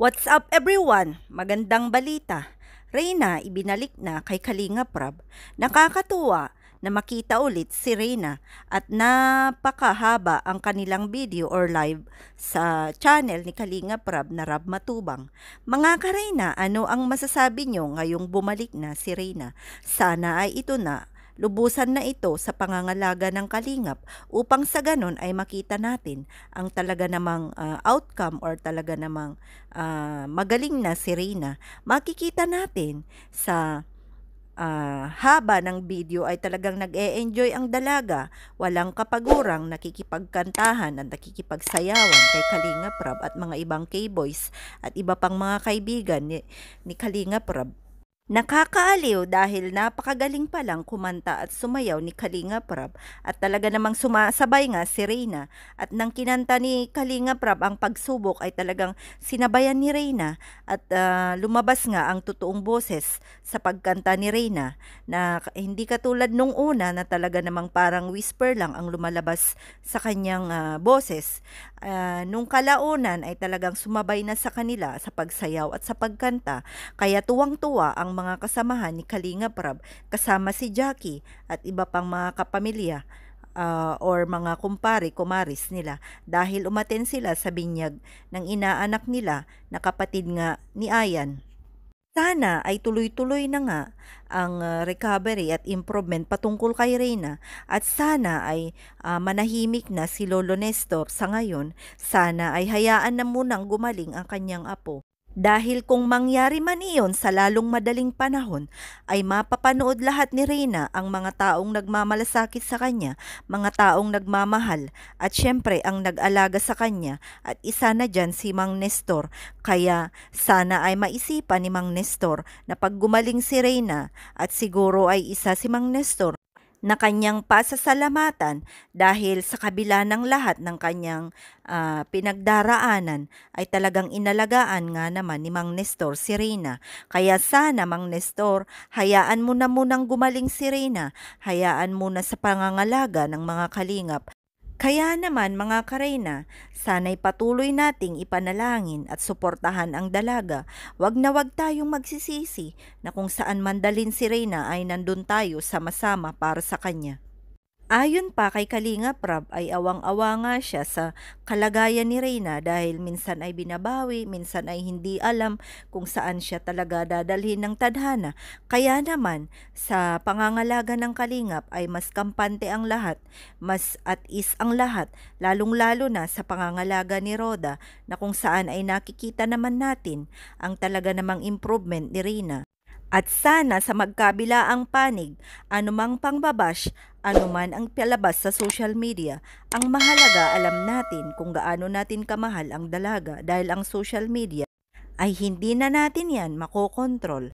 What's up everyone? Magandang balita. Reyna ibinalik na kay Kalingap Rab. Nakakatuwa na makita ulit si Reyna at napakahaba ang kanilang video or live sa channel ni Kalingap Rab na Rab Matubang. Mga ka-Reyna, ano ang masasabi nyo ngayong bumalik na si Reyna? Sana ay ito na. Lubusan na ito sa pangangalaga ng Kalingap upang sa ganon ay makita natin ang talaga namang outcome or talaga namang magaling na si Reyna. Makikita natin sa haba ng video ay talagang nag-e-enjoy ang dalaga, walang kapagurang, nakikipagkantahan at nakikipagsayawan kay Kalingap Rab at mga ibang K-boys at iba pang mga kaibigan ni Kalingap Rab. Nakakaaliw dahil napakagaling palang kumanta at sumayaw ni Kalingap Rab at talaga namang sumasabay nga si Reyna at nang kinanta ni Kalingap Rab ang pagsubok ay talagang sinabayan ni Reyna at lumabas nga ang totoong boses sa pagkanta ni Reyna na hindi katulad nung una na talaga namang parang whisper lang ang lumalabas sa kanyang boses. Nung kalaunan ay talagang sumabay na sa kanila sa pagsayaw at sa pagkanta kaya tuwang-tuwa ang mga kasamahan ni Kalingap Rab kasama si Jackie at iba pang mga kapamilya or mga kumpare-kumaris nila dahil umaten sila sa binyag ng inaanak nila na kapatid nga ni Ayan. Sana ay tuloy-tuloy na nga ang recovery at improvement patungkol kay Reyna at sana ay manahimik na si Lolo Nestor sa ngayon. Sana ay hayaan na munang gumaling ang kanyang apo. Dahil kung mangyari man iyon sa lalong madaling panahon, ay mapapanood lahat ni Reyna ang mga taong nagmamalasakit sa kanya, mga taong nagmamahal, at syempre ang nag-alaga sa kanya, at isa na dyan si Mang Nestor. Kaya sana ay maisipan ni Mang Nestor na pag gumaling si Reyna, at siguro ay isa si Mang Nestor, na kanyang pasasalamatan dahil sa kabila ng lahat ng kanyang pinagdaraanan ay talagang inalagaan nga naman ni Mang Nestor si Reyna. Kaya sana Mang Nestor, hayaan mo na munang gumaling si Reyna, hayaan mo na sa pangangalaga ng mga kalingap. Kaya naman mga ka-Reyna, sana'y patuloy nating ipanalangin at suportahan ang dalaga. Wag na wag tayong magsisisi na kung saan man dalhin si Reyna ay nandun tayo sama-sama para sa kanya. Ayon pa kay Kalingap Rab ay awang-awa nga siya sa kalagayan ni Reyna dahil minsan ay binabawi, minsan ay hindi alam kung saan siya talaga dadalhin ng tadhana. Kaya naman sa pangangalaga ng Kalingap ay mas kampante ang lahat, mas at is ang lahat, lalong-lalo na sa pangangalaga ni Roda na kung saan ay nakikita naman natin ang talaga namang improvement ni Reyna. At sana sa magkabilaang panig, anumang pangbabash, anuman ang palabas sa social media, ang mahalaga alam natin kung gaano natin kamahal ang dalaga dahil ang social media ay hindi na natin yan makokontrol.